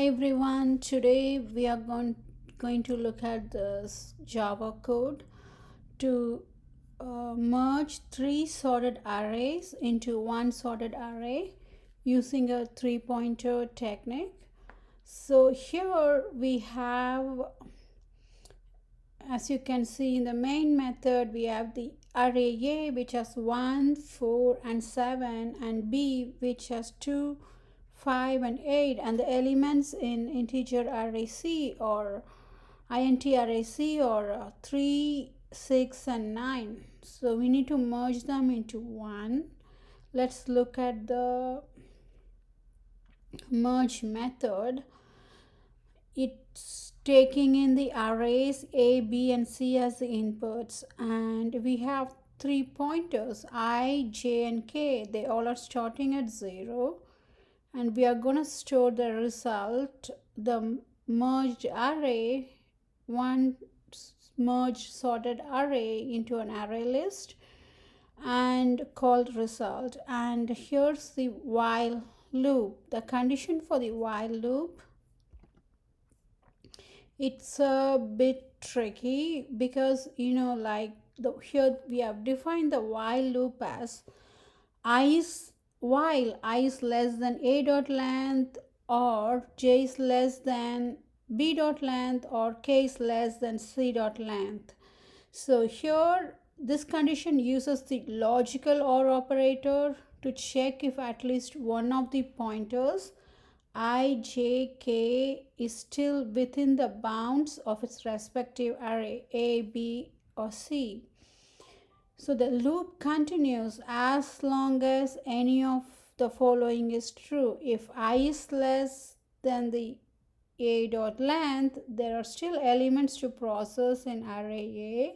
everyone, today we are going to look at this Java code to merge three sorted arrays into one sorted array using a three-pointer technique. So here we have, as you can see in the main method, we have the array A which has 1, 4 and 7 and B which has 2, 5 and 8, and the elements in integer array C or int array C or 3, 6 and 9. So we need to merge them into one. Let's look at the merge method. It's taking in the arrays A, B and C as the inputs, and we have three pointers I, J and K. They all are starting at 0, and we are going to store the result, the merged array, one merged sorted array, into an array list and called result. And here's the while loop. The condition for the while loop, it's a bit tricky because here we have defined the while loop as while I is less than a dot length, or j is less than b dot length, or k is less than c dot length. So here this condition uses the logical OR operator to check if at least one of the pointers I, J, K is still within the bounds of its respective array A, B or C. So the loop continues as long as any of the following is true. If I is less than the A dot length, there are still elements to process in array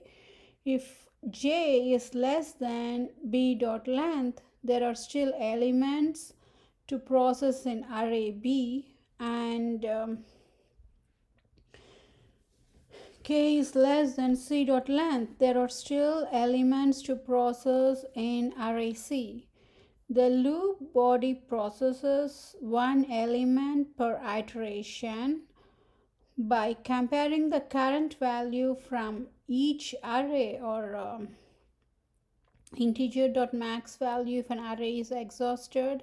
A. If J is less than B dot length, there are still elements to process in array B, and K is less than C dot length, there are still elements to process in array C. The loop body processes one element per iteration by comparing the current value from each array or integer.max value if an array is exhausted,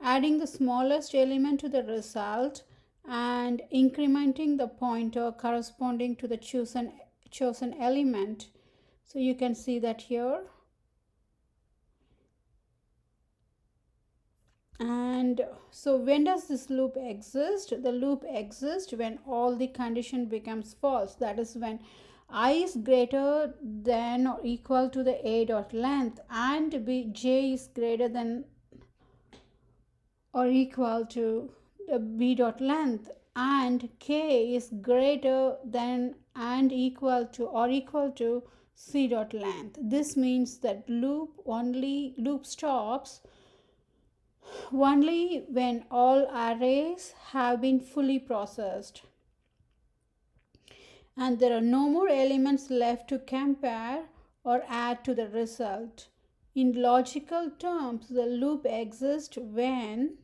adding the smallest element to the result, and incrementing the pointer corresponding to the chosen element. So you can see that here. And so when does this loop exist? The loop exists when all the condition becomes false. That is when I is greater than or equal to the A dot length, and J is greater than or equal to the B dot length, and K is greater than and equal to C dot length. This means that loop stops only when all arrays have been fully processed and there are no more elements left to compare or add to the result. In logical terms, the loop exists when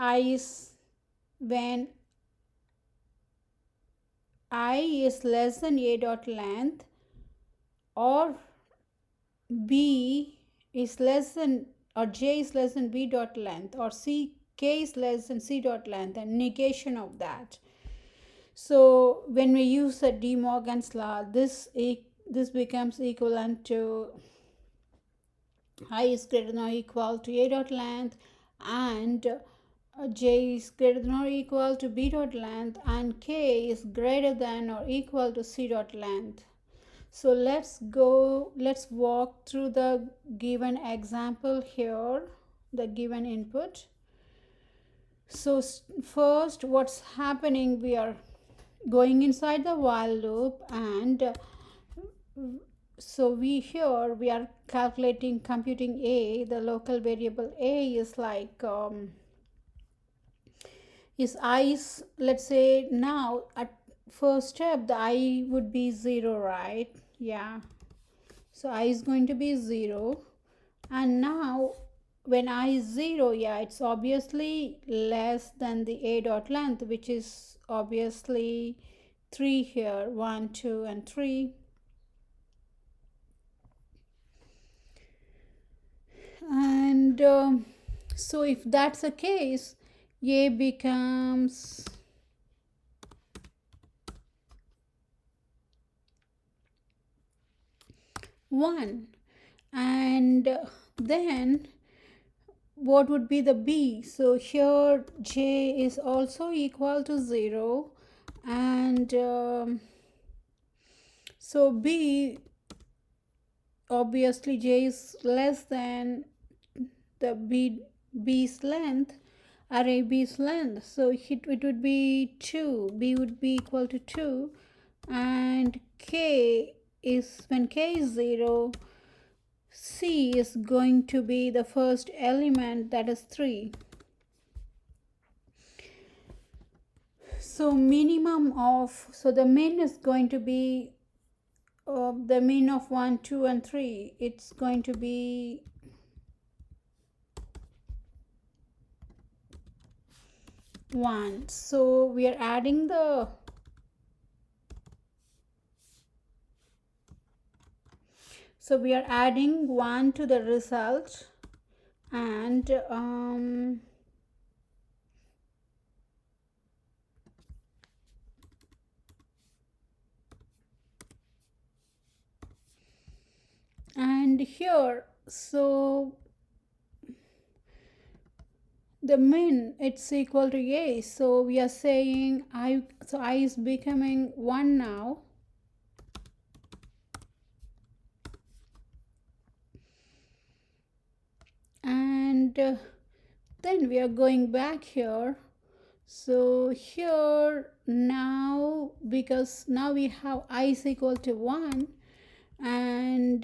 I is less than A dot length, or B is less than or J is less than B dot length, or K is less than C dot length, and negation of that. So when we use the De Morgan's law, this becomes equivalent to I is greater than or equal to A dot length, and J is greater than or equal to B dot length, and K is greater than or equal to C dot length. So let's walk through the given example here, the given input. So first, what's happening, we are going inside the while loop, and so we are computing A. The local variable A is like let's say now at first step the I would be 0, right? Yeah, so I is going to be 0, and now when I is 0, yeah, it's obviously less than the a dot length, which is obviously 3 here, 1, 2, and 3. And so if that's the case, a becomes 1. And then what would be the b? So here j is also equal to 0, and so b, obviously j is less than the b's length, array b's length, so it would be 2, b would be equal to 2, and k is, when k is 0, c is going to be the first element, that is 3. So minimum of, so the min is going to be the min of 1, 2, and 3. It's going to be 1. So we are adding the, so we are adding 1 to the result, and here, so the min, it's equal to a, so we are saying I, so I is becoming 1 now, and then we are going back here. So here now, because now we have I is equal to 1, and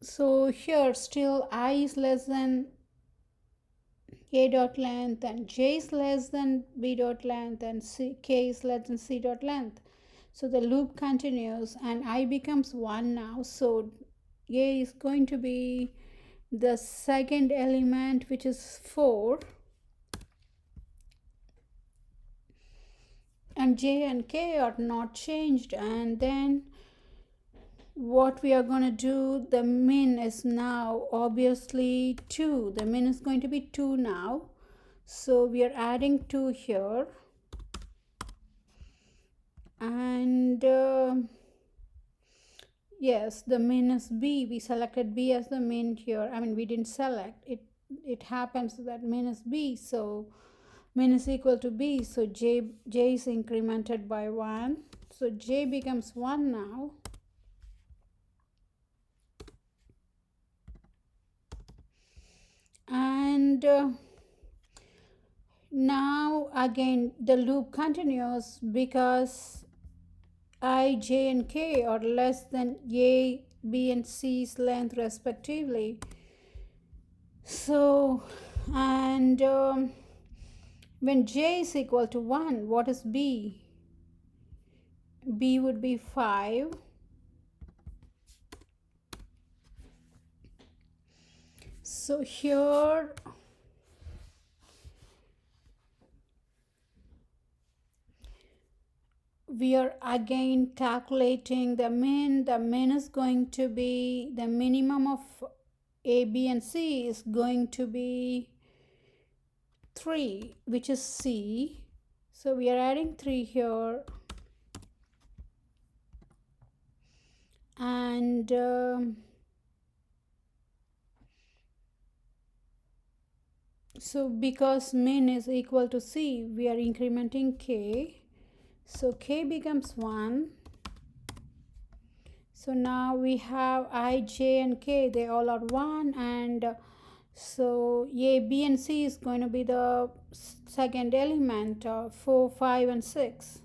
so here still I is less than a dot length, and j is less than b dot length, and k is less than c dot length. So the loop continues, and I becomes 1 now, so a is going to be the second element, which is 4, and j and k are not changed. And then what we are going to do, the min is now obviously 2, the min is going to be 2 now, so we are adding 2 here, and yes, the min is b. We selected b as the min here. I mean, we didn't select it, it happens that min is b, so min is equal to b, so j is incremented by 1, so j becomes 1 now. And now again the loop continues, because I, j, and k are less than a, b, and c's length respectively. So, and when j is equal to 1, what is b? B would be 5. So here we are again calculating the min. The min is going to be, the minimum of a, b, and c is going to be 3, which is c. So we are adding 3 here, and so because min is equal to c, we are incrementing k, so k becomes 1. So now we have I, j, and k, they all are 1, and so a, b, and c is going to be the second element of 4, 5, and 6.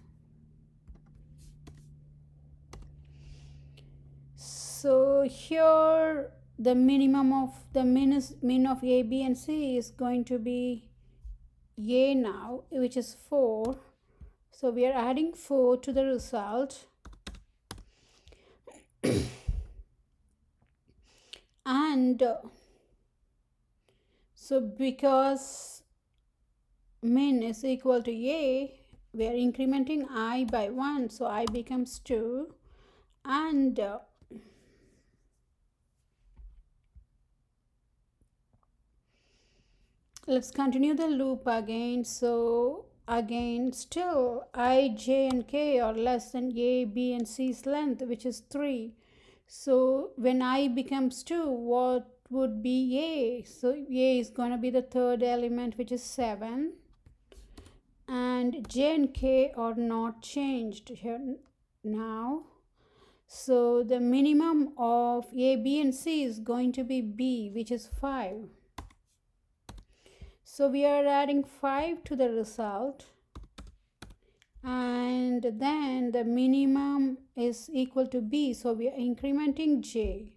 So here the minimum of the min of a, b, and c is going to be a now, which is 4. So we are adding 4 to the result. and so because min is equal to a, we are incrementing I by 1, so I becomes 2, and let's continue the loop again. So again, still I, j and k are less than a, b and c's length, which is 3. So when I becomes 2, what would be a? So a is going to be the third element, which is 7, and j and k are not changed here now. So the minimum of a, b and c is going to be b, which is 5. So we are adding 5 to the result, and then the minimum is equal to b, so we are incrementing j.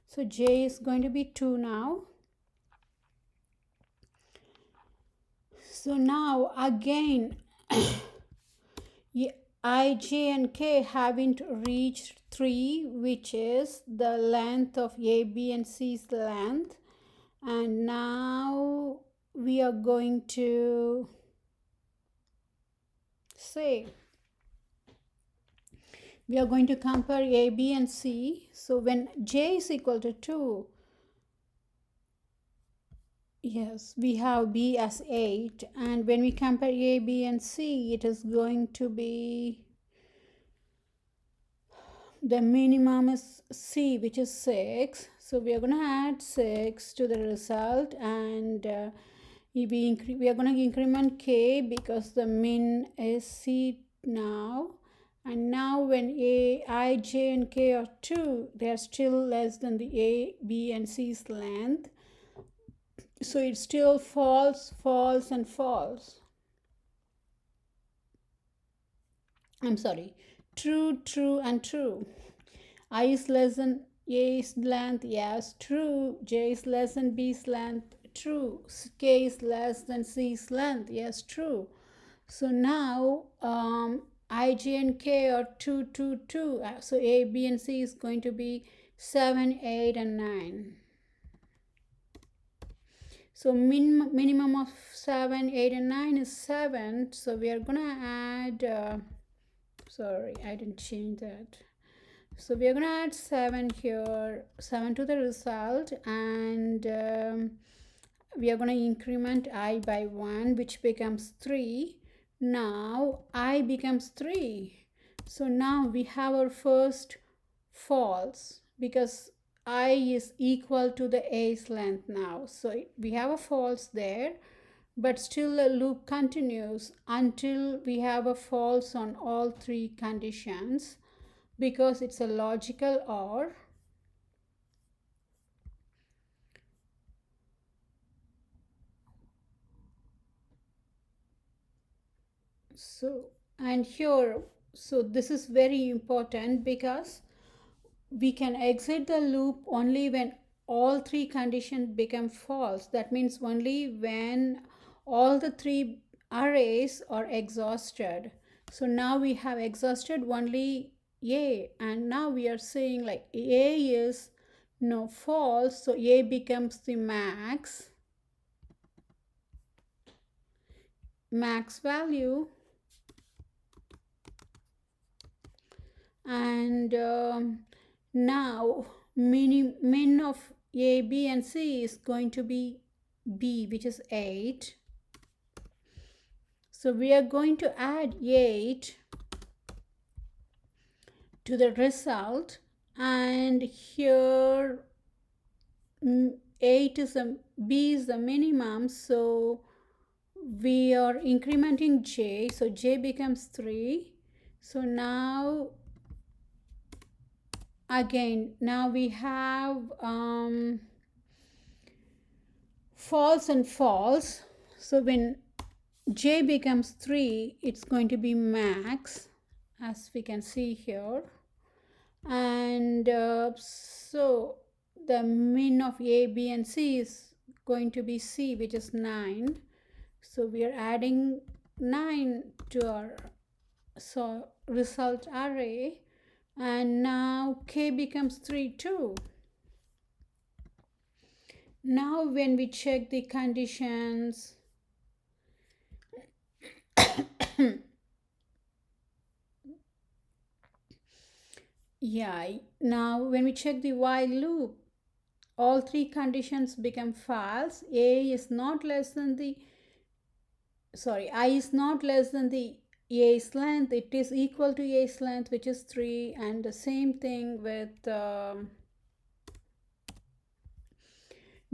So j is going to be 2 now. So now again I, j and k haven't reached 3, which is the length of a, b and c's length, and now we are going to say we are going to compare a, b and c. So when j is equal to 2, yes, we have b as 8, and when we compare a, b and c, it is going to be the minimum is c, which is 6. So we are going to add 6 to the result, and we are going to increment k because the min is c now. And now when a, I, j and k are 2, they are still less than the a, b and c's length. So it's still false, false and false. I'm sorry, true, true and true. I is less than a's length, yes, true. J is less than b's length, true. K is less than c's length, yes, true. So now I, j and k are 2, 2, 2. So a, b and c is going to be 7, 8 and 9. So minimum of 7, 8 and 9 is 7. So we are going to add, sorry, I didn't change that. So we are going to add 7 here, 7 to the result, and we are going to increment I by 1, which becomes 3. Now I becomes 3. So now we have our first false because I is equal to the A's length now. So we have a false there, but still the loop continues until we have a false on all 3 conditions, because it's a logical OR. So, and here, so this is very important because we can exit the loop only when all 3 conditions become false. That means only when all the 3 arrays are exhausted. So now we have exhausted only a, and now we are saying like a is no false, so a becomes the max value, and now min of a, b and c is going to be b, which is 8. So we are going to add 8 to the result, and here 8 is a b is the minimum, so we are incrementing j, so j becomes 3. So now again, now we have false and false. So when j becomes 3, it's going to be max, as we can see here, and so the min of a, b and c is going to be c, which is 9. So we are adding 9 to our result array, and now k becomes 3 too. Now when we check the conditions, yeah, now when we check the while loop, all three conditions become false. A is not less than the, sorry, I is not less than the A's length. It is equal to A's length, which is 3. And the same thing with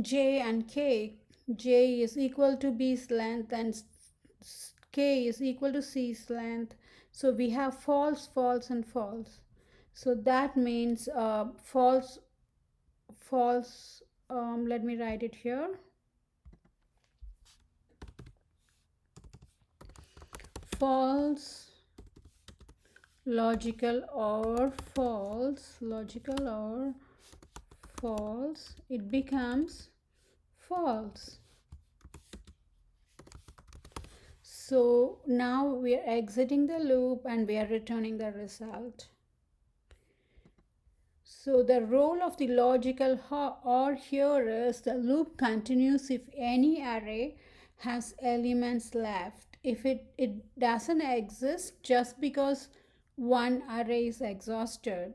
J and K. J is equal to B's length and K is equal to C's length. So we have false, false, and false. So that means false, false. Let me write it here. False, logical, or false, logical or false. It becomes false. So now we are exiting the loop and we are returning the result. So the role of the logical OR here is the loop continues if any array has elements left. If it doesn't exist just because one array is exhausted.